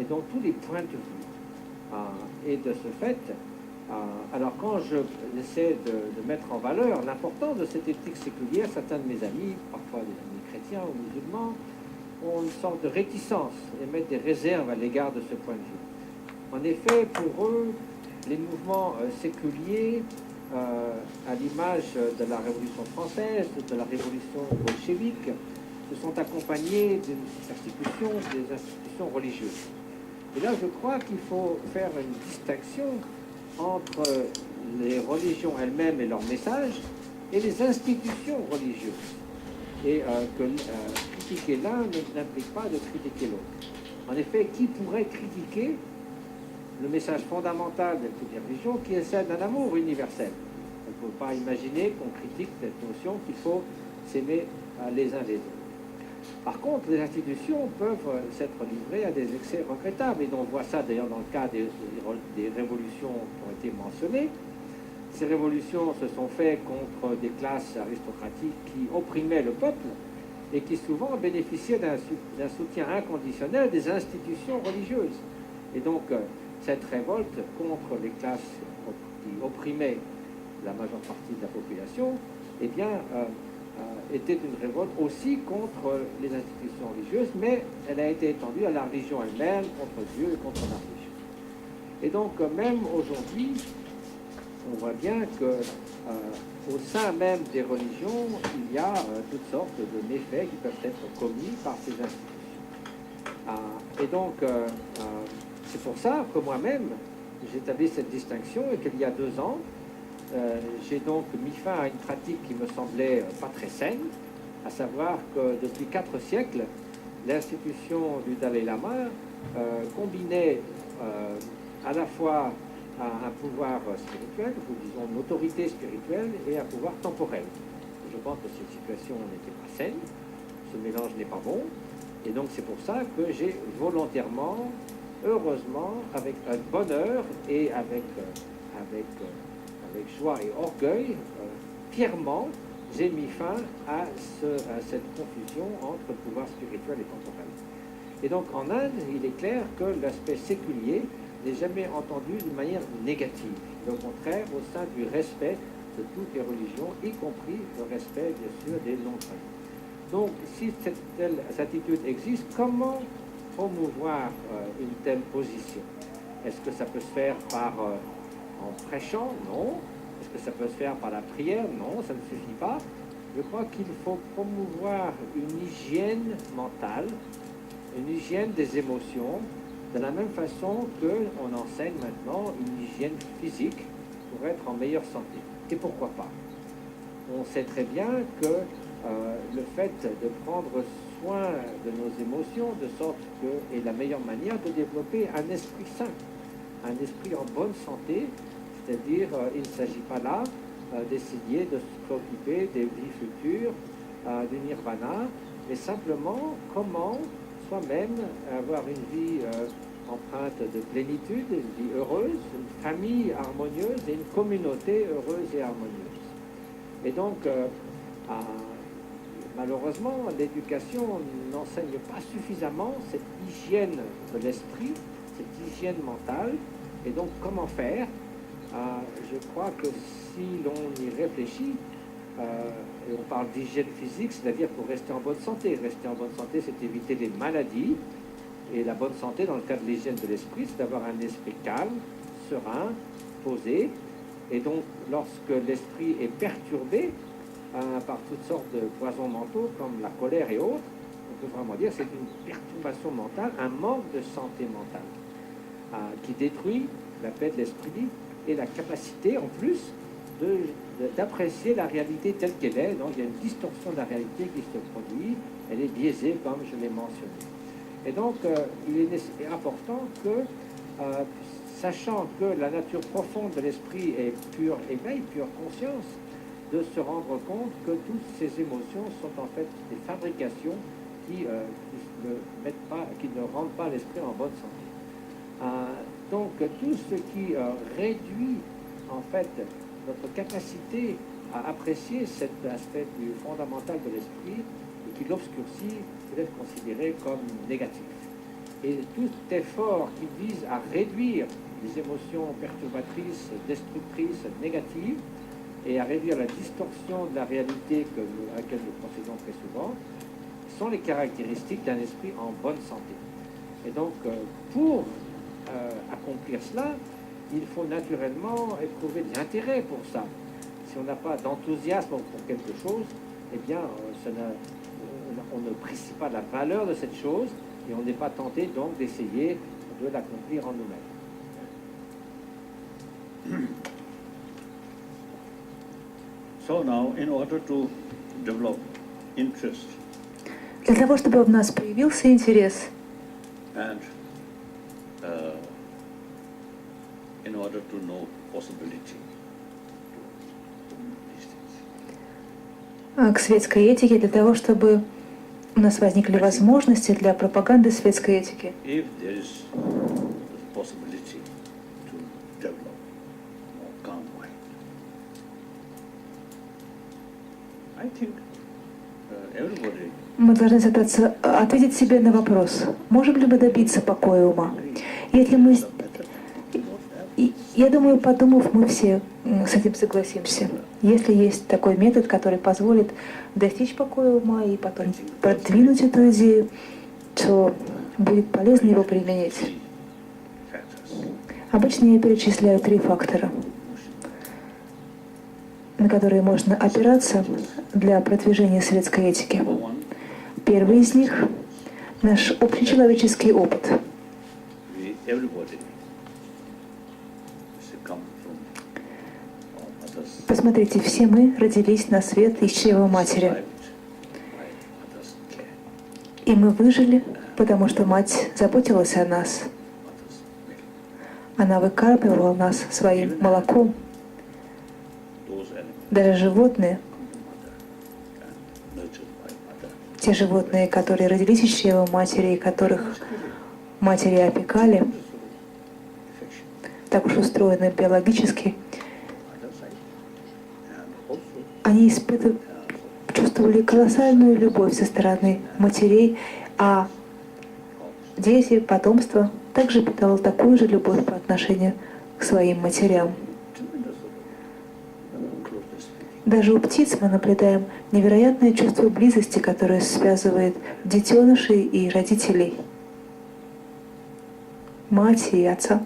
et donc tous les points de vue. Et de ce fait, alors quand j'essaie de mettre en valeur l'importance de cette éthique séculière, certains de mes amis, parfois des amis chrétiens ou musulmans, ont une sorte de réticence et mettent des réserves à l'égard de ce point de vue. En effet, pour eux, les mouvements séculiers, à l'image de la Révolution française, de la Révolution bolchevique, se sont accompagnés d'une persécution des institutions religieuses. Et là, je crois qu'il faut faire une distinction entre les religions elles-mêmes et leurs messages et les institutions religieuses. Et critiquer l'un n'implique pas de critiquer l'autre. En effet, qui pourrait critiquer le message fondamental de toutes les religions qui est celle d'un amour universel? On ne peut pas imaginer qu'on critique cette notion qu'il faut s'aimer les uns les autres. Par contre, les institutions peuvent s'être livrées à des excès regrettables, et on voit ça d'ailleurs dans le cas des révolutions qui ont été mentionnées. Ces révolutions se sont faites contre des classes aristocratiques qui opprimaient le peuple et qui souvent bénéficiaient d'un soutien inconditionnel des institutions religieuses. Et donc, cette révolte contre les classes qui opprimaient la majeure partie de la population, eh bien, était une révolte aussi contre les institutions religieuses, mais elle a été étendue à la religion elle-même, contre Dieu et contre la religion. Et donc, même aujourd'hui, on voit bien que au sein même des religions, il y a toutes sortes de méfaits qui peuvent être commis par ces institutions. Et donc, c'est pour ça que moi-même, j'établis cette distinction et qu'il y a 2 ans, j'ai donc mis fin à une pratique qui me semblait pas très saine, à savoir que depuis 4 siècles, l'institution du Dalai Lama combinait à la fois un pouvoir spirituel, ou disons une autorité spirituelle, et un pouvoir temporel. Je pense que cette situation n'était pas saine, ce mélange n'est pas bon, et donc c'est pour ça que j'ai volontairement, heureusement, avec un bonheur et avec joie et orgueil, fièrement, j'ai mis fin à cette confusion entre pouvoir spirituel et temporel. Et donc en Inde, il est clair que l'aspect séculier n'est jamais entendu d'une manière négative. Au contraire, au sein du respect de toutes les religions, y compris le respect, bien sûr, des non-croyants. Donc, si cette telle attitude existe, comment promouvoir une telle position? Est-ce que ça peut se faire en prêchant? Non. Est-ce que ça peut se faire par la prière? Non, ça ne suffit pas. Je crois qu'il faut promouvoir une hygiène mentale, une hygiène des émotions, de la même façon qu'on enseigne maintenant une hygiène physique pour être en meilleure santé. Et pourquoi pas? On sait très bien que le fait de prendre soin de nos émotions, de sorte que est la meilleure manière de développer un esprit sain, un esprit en bonne santé, c'est-à-dire il ne s'agit pas là d'essayer de se préoccuper des vies futures, du nirvana, mais simplement comment soi-même avoir une vie empreinte de plénitude, une vie heureuse, une famille harmonieuse et une communauté heureuse et harmonieuse. Et donc, malheureusement, l'éducation n'enseigne pas suffisamment cette hygiène de l'esprit, cette hygiène mentale. Et donc, comment faire? Je crois que si l'on y réfléchit, et on parle d'hygiène physique, c'est-à-dire pour rester en bonne santé. Rester en bonne santé, c'est éviter les maladies. Et la bonne santé, dans le cas de l'hygiène de l'esprit, c'est d'avoir un esprit calme, serein, posé. Et donc, lorsque l'esprit est perturbé par toutes sortes de poisons mentaux, comme la colère et autres, on peut vraiment dire que c'est une perturbation mentale, un manque de santé mentale, qui détruit la paix de l'esprit et la capacité, en plus, d'apprécier la réalité telle qu'elle est. Donc il y a une distorsion de la réalité qui se produit, elle est biaisée comme je l'ai mentionné. Et donc il est important que, sachant que la nature profonde de l'esprit est pure éveil, pure conscience, de se rendre compte que toutes ces émotions sont en fait des fabrications qui ne rendent pas l'esprit en bonne santé. Donc tout ce qui réduit en fait notre capacité à apprécier cet aspect plus fondamental de l'esprit et qui l'obscurcit peut être considéré comme négatif. Et tout effort qui vise à réduire les émotions perturbatrices, destructrices, négatives, et à réduire la distorsion de la réalité à laquelle nous procédons très souvent, sont les caractéristiques d'un esprit en bonne santé. Et donc, pour accomplir cela, il faut naturellement éprouver de l'intérêt pour ça. Si on n'a pas d'enthousiasme pour quelque chose, eh bien, on ne précise pas la valeur de cette chose et on n'est pas tenté donc d'essayer de l'accomplir en nous-mêmes. So now, in order to develop interest Для того, чтобы у нас появился интерес, and in order to know possibility to these things, к светской этике, для того, чтобы у нас возникли возможности для пропаганды светской этики. if there is the possibility to develop more calm mind, I think everybody Мы должны ответить себе на вопрос, можем ли мы добиться покоя ума. Если мы, я думаю, подумав, мы все с этим согласимся. Если есть такой метод, который позволит достичь покоя ума и потом продвинуть эту идею, то будет полезно его применить. factors. Обычно я перечисляю 3 фактора, на которые можно опираться для продвижения светской этики. Number one, Первый из них — наш общечеловеческий опыт. everybody is come from others, Посмотрите, все мы родились на свет из чрева матери, survived by others' care, и мы выжили, потому что мать заботилась о нас. others' milk. Она выкармливала нас своим молоком. Those animals Даже животные, come from mother and nurtured by mother. те животные, которые родились из чрева матери и которых матери опекали, Affection, так уж устроены биологически, other side, and also они чувствовали колоссальную любовь со стороны матерей, а дети, потомство также питало такую же любовь по отношению к своим матерям. tremendous closeness feeling. Даже у птиц мы наблюдаем невероятное чувство близости, которое связывает детенышей и родителей, мать и отца.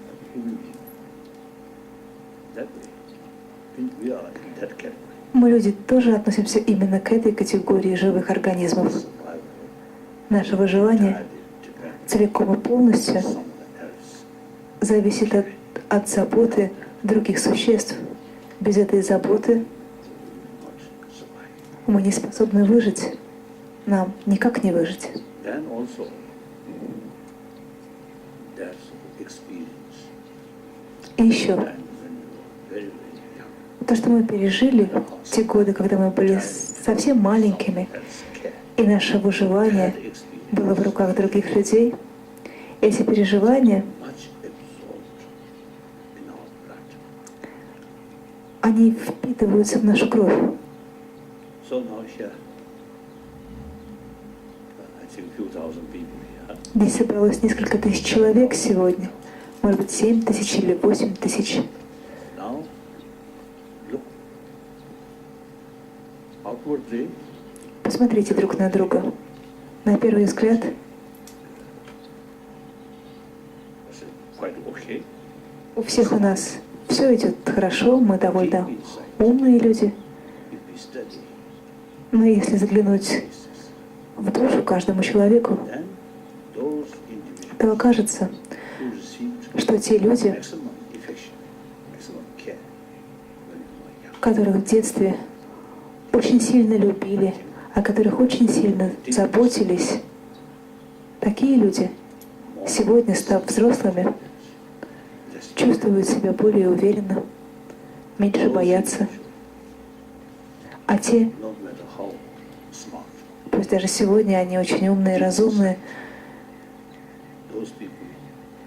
That way, we are in that category. Мы, люди, тоже относимся именно к этой категории живых организмов. Survival, Наше выживание child depends целиком и полностью on someone else. зависит от заботы других существ. Без этой заботы Not survive. мы не способны выжить. Нам никак не выжить. Then also, that's experience. И еще, And when you were very, very young, то, что мы пережили в те годы, когда мы были совсем маленькими, else care. и наше выживание That experience было в руках других людей, эти переживания, much absorbed in our blood. они впитываются в нашу кровь. So now here, I think few thousand people here. Здесь собралось несколько тысяч человек сегодня. Может быть, 7 тысяч или 8 тысяч. Now, look outwardly. Посмотрите друг на друга. На первый взгляд, I said, quite okay. у всех у нас все идет хорошо, мы довольно умные люди. If we study Но если заглянуть this, в душу каждому человеку, then those individuals то окажется, who received что те люди, maximum affection, maximum care when they were young, которых в детстве очень сильно любили, о которых очень сильно заботились, такие люди, сегодня, став взрослыми, less чувствуют себя более уверенно, меньше боятся. А те, no matter how smart, пусть даже сегодня они очень умные, разумные, those people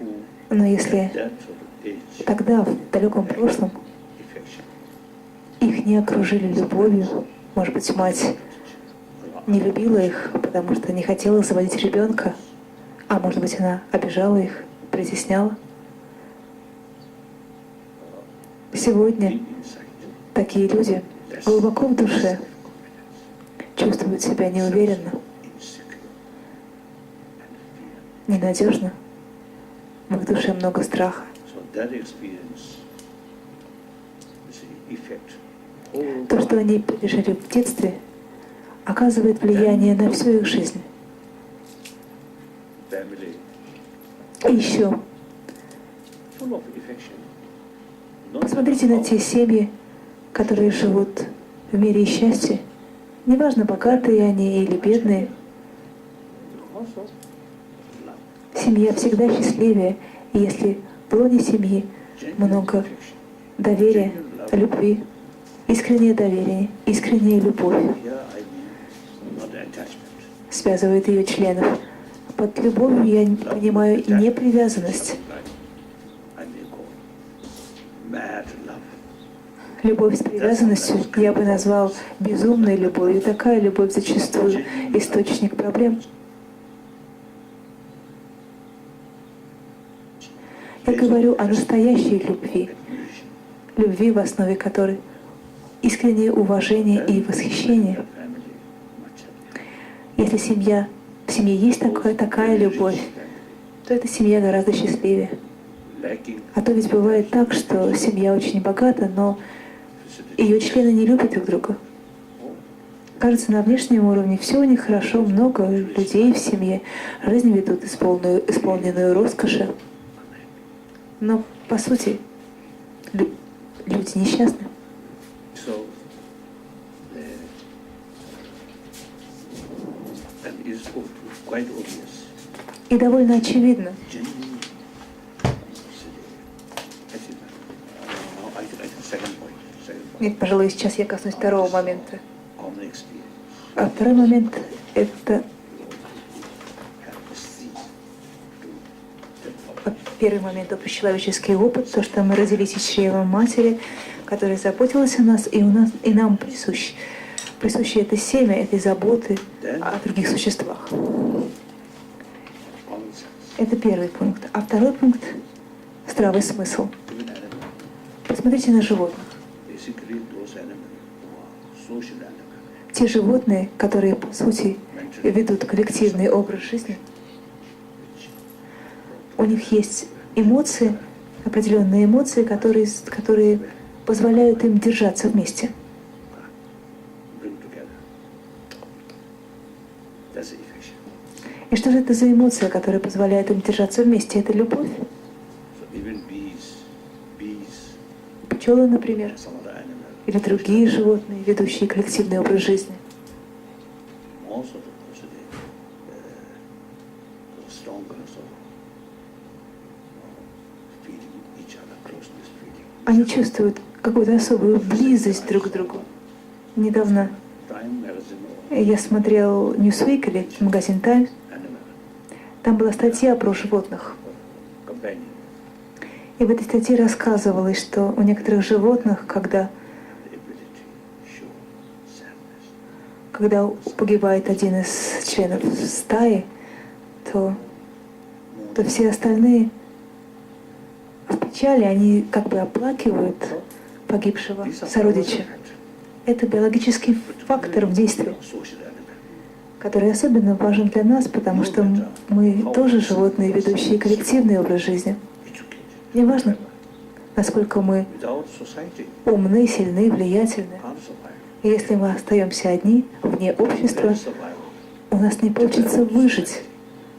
who но если that sort of age тогда, в далеком прошлом, affection их не окружили любовью, может быть, мать не любила их, потому что не хотела заводить ребенка, А может быть, она обижала их, притесняла. Сегодня deep inside, такие люди less глубоко в душе self-confidence, чувствуют себя неуверенно, insecure, and fear. ненадежно. В их душе много страха. So that experience is the effect. Whole То, что они пережили в детстве, оказывает влияние на всю их жизнь. family И еще, full of affection. Not посмотрите на how те семьи, которые живут в мире и счастье. Неважно, богатые они или бедные, because of love, семья всегда счастливее, если в лоне семьи genuine много affection, доверия, genuine love. любви, искреннее доверие, искренняя любовь Here I mean not attachment. связывает ее членов. Под любовью я понимаю не привязанность. I may call mad love. Любовь с привязанностью я бы назвал безумной любовью. Такая любовь зачастую источник проблем. Я говорю о настоящей любви, любви, в основе которой искреннее уважение и восхищение. Если в семье есть такая любовь, то эта семья гораздо счастливее. А то ведь бывает так, что семья очень богата, но ее члены не любят друг друга. Кажется, на внешнем уровне все у них хорошо, много людей в семье, жизнь ведут исполненную роскоши. Но, по сути, люди несчастны. So, and it's quite obvious. И довольно очевидно, Genuine. Now I think second point. нет, пожалуй, сейчас я коснусь второго момента. Common experience. А второй момент — это Have this thing to develop. первый момент — общечеловеческий опыт, то, что мы родились из чрева матери, которая заботилась о нас, и нам присуще это семя, этой заботы о других существах. Common sense. Это первый пункт. А второй пункт — здравый смысл. Even animal. Посмотрите на животных. Basically, those animals who are social animals. Те животные, которые, по сути, ведут коллективный образ жизни, у них есть эмоции, определенные эмоции, которые позволяют им держаться вместе. Bring together. That's the affection. И что же это за эмоция, которая позволяет им держаться вместе? Это любовь. So even bees, Пчелы, например, and some other animals, или другие животные, ведущие коллективный образ жизни. most of them actually stronger, so feeding each other, closeness feeding. Они чувствуют какую-то особую близость друг к другу. Недавно Time magazine or я смотрел Newsweek или магазин Times. animal Там была статья про животных. companion. И в этой статье рассказывалось, что у некоторых животных, когда The ability to show sadness. когда погибает один из членов стаи, то все остальные в печали, они как бы оплакивают погибшего These are сородича. factors, Это биологический фактор в действии, social animal. который особенно важен для нас, потому что мы тоже животные, ведущие коллективный образ жизни. Educated. Неважно, насколько мы Without society, умны, сильны, влиятельны. can't survive. И если мы остаемся одни, вне общества, There is survival. у нас не получится выжить.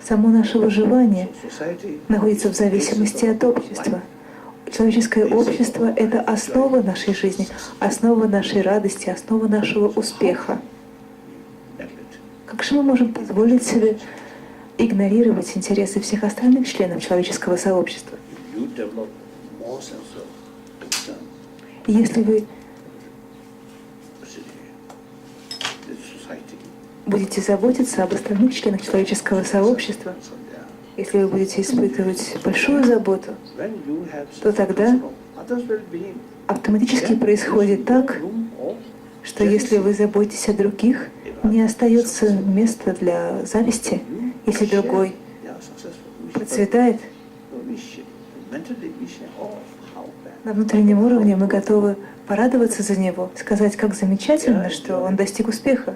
Само наше выживание Society находится в зависимости от общества. Человеческое общество — это основа нашей жизни, основа нашей радости, основа нашего успеха. neglect. Как же мы можем позволить себе игнорировать интересы всех остальных членов человеческого сообщества? You develop more sense of concern. Если вы The society. будете заботиться об остальных членах человеческого сообщества, если вы будете испытывать большую заботу, When you have то тогда others well-being, автоматически происходит так, room of что если вы заботитесь о других, не остается места для зависти, если другой their success. процветает, we share, mentally we share, oh, how bad. на внутреннем уровне мы готовы порадоваться за него, сказать, как замечательно, что он достиг успеха.